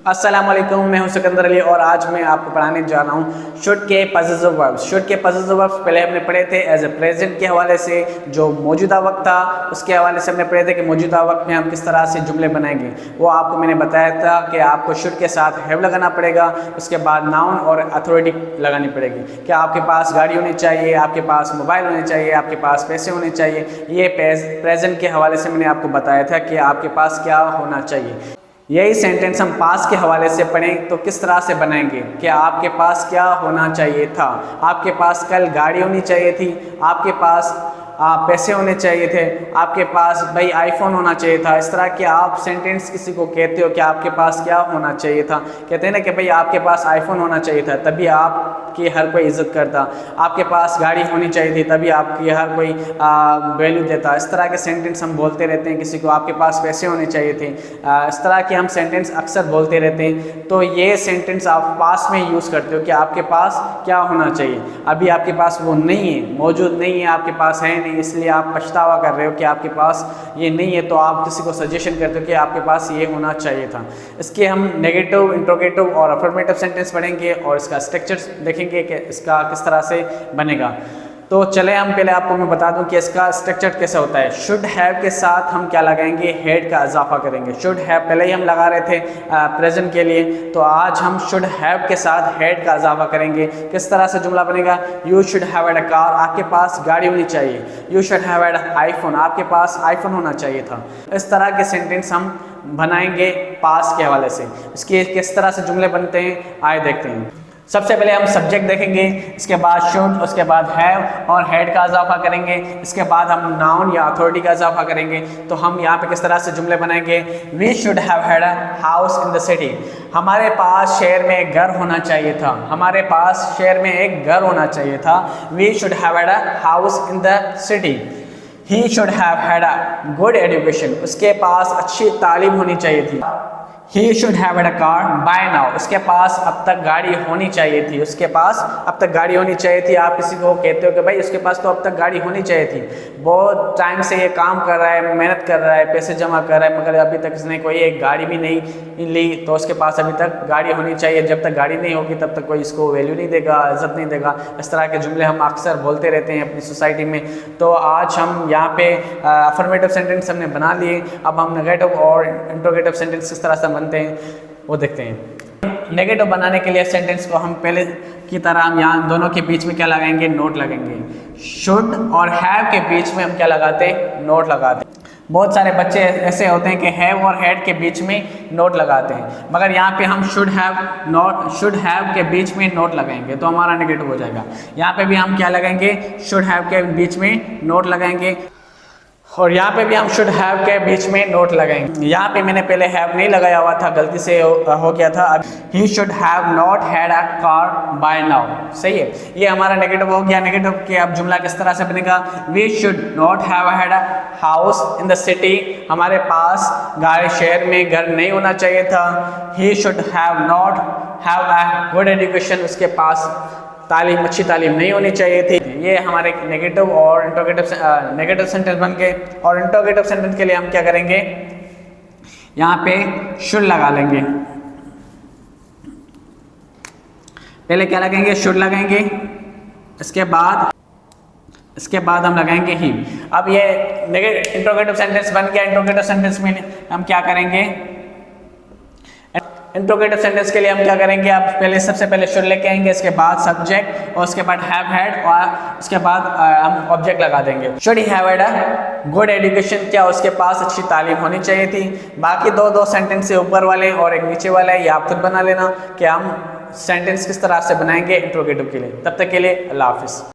अस्सलाम वालेकुम, मैं हूं सिकंदर अली और आज मैं आपको पढ़ाने जा रहा हूं शुड के पॉसेसिव वर्ब्स। शुड के पॉसेसिव वर्ब्स पहले हमने पढ़े थे एज ए प्रेजेंट के हवाले से, जो मौजूदा वक्त था उसके हवाले से हमने पढ़े थे कि मौजूदा वक्त में हम किस तरह से जुमले बनाएंगे। वो आपको मैंने बताया था कि आपको शुड के साथ हैव लगाना पड़ेगा, उसके बाद नाउन और अथॉरिटी लगानी पड़ेगी। क्या आपके पास गाड़ी होनी चाहिए, आपके पास मोबाइल होने चाहिए, आपके पास पैसे होने चाहिए। ये प्रेजेंट के हवाले से मैंने आपको बताया था कि आपके पास क्या होना चाहिए। यही सेंटेंस हम पास के हवाले से पढ़ें तो किस तरह से बनाएंगे कि आपके पास क्या होना चाहिए था। आपके पास कल गाड़ी होनी चाहिए थी, आपके पास पैसे होने चाहिए थे, आपके पास भाई आईफोन होना चाहिए था। इस तरह के आप सेंटेंस किसी को कहते हो कि आपके पास क्या होना चाहिए था। कहते हैं ना कि भाई आपके पास आईफोन होना चाहिए था, तभी आपकी हर कोई इज्जत करता। आपके पास गाड़ी होनी चाहिए थी, तभी आपकी हर कोई वैल्यू देता। इस तरह के सेंटेंस हम बोलते रहते हैं किसी को। आपके पास पैसे होने चाहिए थे, इस तरह के हम सेंटेंस अक्सर बोलते रहते हैं। तो ये सेंटेंस आप पास में यूज़ करते हो कि आपके पास क्या होना चाहिए। अभी आपके पास वो नहीं है, मौजूद नहीं है, आपके पास है नहीं, इसलिए आप पछतावा कर रहे हो कि आपके पास ये नहीं है। तो आप किसी को सजेशन करते हो कि आपके पास ये होना चाहिए था। इसके हम नेगेटिव, इंट्रोगेटिव और अफर्मेटिव सेंटेंस पढ़ेंगे और इसका स्ट्रक्चर देखेंगे कि इसका किस तरह से बनेगा। तो चले हम पहले आपको मैं बता दूं कि इसका स्ट्रक्चर कैसे होता है। शुड हैव के साथ हम क्या लगाएंगे, हेड का इजाफा करेंगे। शुड हैव पहले ही हम लगा रहे थे प्रेजेंट के लिए, तो आज हम शुड हैव के साथ हेड का इजाफा करेंगे। किस तरह से जुमला बनेगा, you should have had a car, आपके पास गाड़ी होनी चाहिए। You should have had iPhone, आपके पास आईफोन होना चाहिए था। इस तरह के सेंटेंस हम बनाएंगे पास के हवाले से। इसके किस तरह से जुमले बनते हैं आए देखते हैं। सबसे पहले हम सब्जेक्ट देखेंगे, इसके बाद शुड, उसके बाद हैव और हेड का इजाफा करेंगे। इसके बाद हम नाउन या अथॉरिटी का इजाफा करेंगे। तो हम यहाँ पे किस तरह से जुमले बनाएंगे, we should have had a house in the city, हमारे पास शहर में एक घर होना चाहिए था। हमारे पास शहर में एक घर होना चाहिए था। We should have had a house in the city. He should have had a good education, उसके पास अच्छी तालीम होनी चाहिए थी। He should have had a car by now, उसके पास अब तक गाड़ी होनी चाहिए थी। उसके पास अब तक गाड़ी होनी चाहिए थी। आप किसी को कहते हो कि भाई उसके पास तो अब तक गाड़ी होनी चाहिए थी, बहुत टाइम से ये काम कर रहा है, मेहनत कर रहा है, पैसे जमा कर रहा है, मगर अभी तक इसने कोई एक गाड़ी भी नहीं ली, तो उसके पास अभी तक गाड़ी होनी चाहिए। जब तक गाड़ी नहीं होगी तब तक कोई इसको वैल्यू नहीं देगा, इज्जत नहीं देगा। इस तरह के जुमले हम अक्सर बोलते रहते हैं अपनी सोसाइटी में। तो आज हम यहाँ पे अफर्मेटिव सेंटेंस हमने बना लिए। अब हम नेगेटिव और इंट्रोगेटिव सेंटेंस किस तरह से बनते हैं वो देखते हैं। नेगेटिव बनाने के लिए सेंटेंस को हम पहले की तरह हम यहाँ दोनों के बीच में क्या लगाएंगे, नोट लगाएंगे। शुड और हैव के बीच में हम क्या लगाते हैं, नोट लगाते हैं। बहुत सारे बच्चे ऐसे होते हैं कि हैव और हैड के बीच में नोट लगाते हैं, मगर यहाँ पे हम शुड हैव के बीच में नोट लगाएंगे तो हमारा नेगेटिव हो जाएगा। यहाँ पे भी हम क्या लगाएंगे, शुड हैव के बीच में नोट लगाएंगे और यहाँ पे भी हम शुड हैव के बीच में नोट लगाएंगे। यहाँ पे मैंने पहले हैव नहीं लगाया हुआ था, गलती से हो गया था। अब he should have not had a car by now, सही है। ये हमारा नेगेटिव हो गया। नेगेटिव के अब जुमला किस तरह से बनेगा, we should not have had a house in the city, हमारे पास शहर में घर नहीं होना चाहिए था। He should have not have a good education, उसके पास अच्छी तालीम नहीं होनी चाहिए थी। ये हमारे नेगेटिव और नेगेटिव सेंटेंस बन गए। और इंट्रोगेटिव सेंटेंस के लिए हम क्या करेंगे, यहाँ पे शुड लगा लेंगे। पहले क्या लगेंगे, शुड लगेंगे, इसके बाद हम लगाएंगे ही। अब ये इंट्रोगेटिव सेंटेंस बन गया। इंट्रोगेटिव सेंटेंस में हम क्या करेंगे, इंट्रोगेटिव सेंटेंस के लिए हम क्या करेंगे, आप पहले सबसे पहले शुड लेके आएंगे, इसके बाद सब्जेक्ट और उसके बाद हैव हैड और उसके बाद हम ऑब्जेक्ट लगा देंगे। Should he have had a good education, क्या उसके पास अच्छी तालीम होनी चाहिए थी। बाकी दो सेंटेंस से ऊपर वाले और एक नीचे वाला है, ये आप खुद बना लेना कि हम सेंटेंस किस तरह से बनाएंगे इंट्रोगेटिव के लिए। तब तक के लिए अल्लाह हाफिज़।